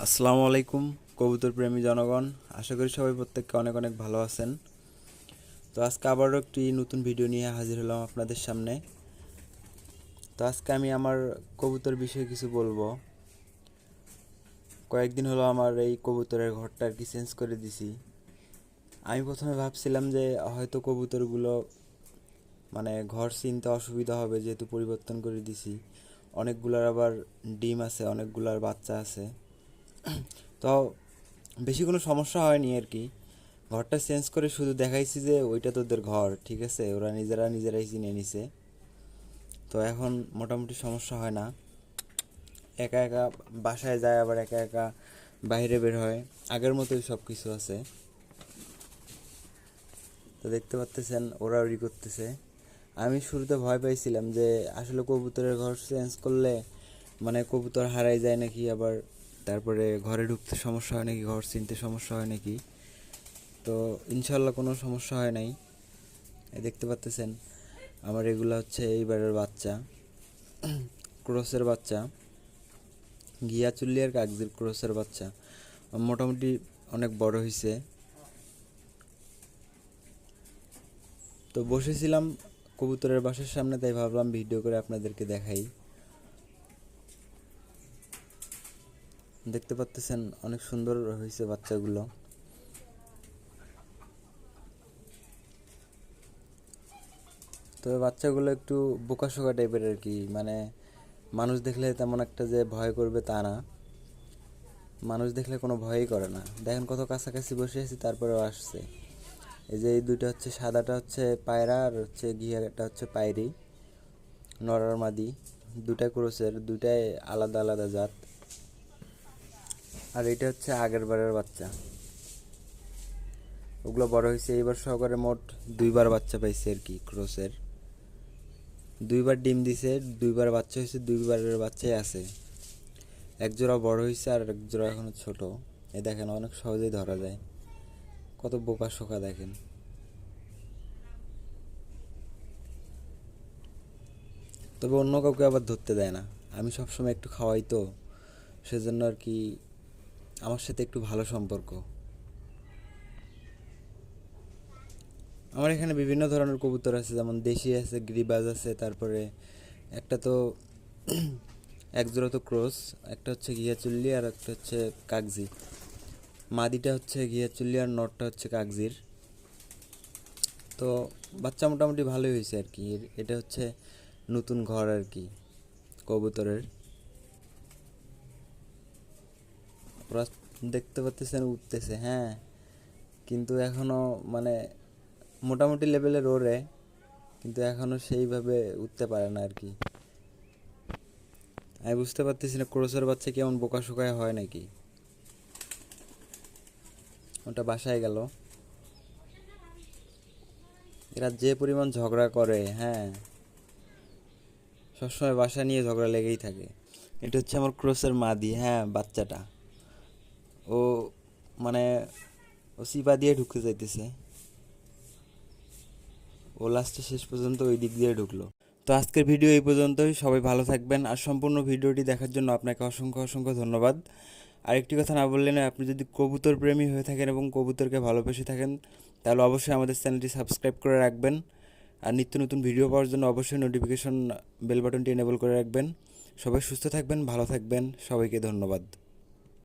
আসসালামু আলাইকুম কবুতর প্রেমী জনগণ। আশা করি সবাই প্রত্যেককে অনেক অনেক ভালো আছেন। তো আজকে আবারও একটি নতুন ভিডিও নিয়ে হাজির হলাম আপনাদের সামনে। তো আজকে আমি আমার কবুতর বিষয়ে কিছু বলবো। কয়েকদিন হলো আমার এই কবুতরের ঘরটা আর কি চেঞ্জ করে দিছি। আমি প্রথমে ভাবছিলাম যে হয়তো কবুতরগুলো ঘর চিনতে অসুবিধা হবে, যেহেতু পরিবর্তন করে দিছি। অনেকগুলার আবার ডিম আছে, অনেকগুলার বাচ্চা আছে। তো বেশি কোনো সমস্যা হয়নি আর কি। ঘরটা চেঞ্জ করে শুধু দেখাইছি যে ওইটা তোদের ঘর, ঠিক আছে, ওরা নিজেরাই চিনে নিছে। তো এখন মোটামুটি সমস্যা হয় না। একা একা বাসায় যায়, আবার একা একা বাইরে বের হয়, আগের মতোই সব কিছু আছে। তো দেখতে পাচ্তেছেন ওরা ওরি করতেছে। আমি শুরুতে ভয় পাইছিলাম যে আসলে কবুতরের ঘর চেঞ্জ করলে কবুতর হারাই যায় নাকি, আবার তারপরে ঘরে ঢুকতে সমস্যা হয় নাকি, ঘর চিনতে সমস্যা হয় নাকি। তো ইনশাল্লাহ কোনো সমস্যা হয় নাই। দেখতে পাচ্তেছেন আমার এগুলো হচ্ছে এইবারের বাচ্চা, ক্রসের বাচ্চা, ঘিয়া চুল্লি আর কাকজির ক্রসের বাচ্চা। মোটামুটি অনেক বড় হয়েছে। তো বসেছিলাম কবুতরের বাসার সামনে, তাই ভাবলাম ভিডিও করে আপনাদেরকে দেখাই। দেখতে পাচ্তেছেন অনেক সুন্দর হয়েছে বাচ্চাগুলো। তবে বাচ্চাগুলো একটু বোকাশোকা টাইপের আর কি, মানুষ দেখলে তেমন একটা যে ভয় করবে তা না। মানুষ দেখলে কোনো ভয়ই করে না। দেখেন কত কাছাকাছি বসে আছি, তারপরেও আসছে। এই যে এই দুইটা হচ্ছে, সাদাটা হচ্ছে পায়রা আর হচ্ছে ঘিয়াটা হচ্ছে পায়রি, নর আর মাদি। দুটা ক্রোসের, দুটাই আলাদা আলাদা জাত। আর এটা হচ্ছে আগের বারের বাচ্চা। ওগুলো বড় হয়েছে এইবার সহকারে, মোট দুইবার বাচ্চা পাইছে আর কি ক্রোসের। দুইবার ডিম দিছে, দুইবার বাচ্চা হয়েছে, দুইবারের বাচ্চাই আছে। এক জোড়া বড় হয়েছে আর এক জোড়া এখনো ছোট। এ দেখেন অনেক সহজেই ধরা যায়, কত বোকা শোকা দেখেন। তবে অন্য কাউকে আবার ধরতে দেয় না। আমি সবসময় একটু খাওয়াই, তো সেজন্য আর কি আমার সাথে একটু ভালো সম্পর্ক। আমার এখানে বিভিন্ন ধরনের কবুতর আছে, যেমন দেশি আছে, গিরিবাজ আছে, তারপরে একটা তো এক জোড়া তো ক্রস, একটা হচ্ছে ঘিয়াচুল্লি আর একটা হচ্ছে কাগজি। মাদিটা হচ্ছে ঘিয়াচুল্লি আর নটটা হচ্ছে কাগজির। তো বাচ্চা মোটামুটি ভালোই হয়েছে আর কি। এটা হচ্ছে নতুন ঘর আর কি কবুতরের। ওরা দেখতে পাচ্ছেন উঠতেছে, হ্যাঁ, কিন্তু এখনো মানে মোটামুটি লেভেলের ওড়ে, কিন্তু এখনো সেইভাবে উঠতে পারে না আর কি। আমি বুঝতে পারতেছি না ক্রোসের বাচ্চা কেমন বোকা শোকায় হয় নাকি। ওটা বাসায় গেল। এরা যে পরিমাণ ঝগড়া করে, হ্যাঁ, সবসময় বাসা নিয়ে ঝগড়া লেগেই থাকে। এটা হচ্ছে আমার ক্রোসের মাদি, হ্যাঁ, বাচ্চাটা। ও মানে ও সিপা দিয়ে ঢুকতে চাইতেছে, ও লাস্টে শেষ পর্যন্ত ওই দিক দিয়ে ঢুকলো। তো আজকের ভিডিও এই পর্যন্তই। সবাই ভালো থাকবেন, আর সম্পূর্ণ ভিডিওটি দেখার জন্য আপনাকে অসংখ্য অসংখ্য ধন্যবাদ। আরেকটি কথা না বললে না, আপনি যদি কবুতর প্রেমী হয়ে থাকেন এবং কবুতরকে ভালোবেসে থাকেন, তাহলে অবশ্যই আমাদের চ্যানেলটি সাবস্ক্রাইব করে রাখবেন। আর নিত্য নতুন ভিডিও পাওয়ার জন্য অবশ্যই নোটিফিকেশন বেল বাটনটি এনেবল করে রাখবেন। সবাই সুস্থ থাকবেন, ভালো থাকবেন, সবাইকে ধন্যবাদ।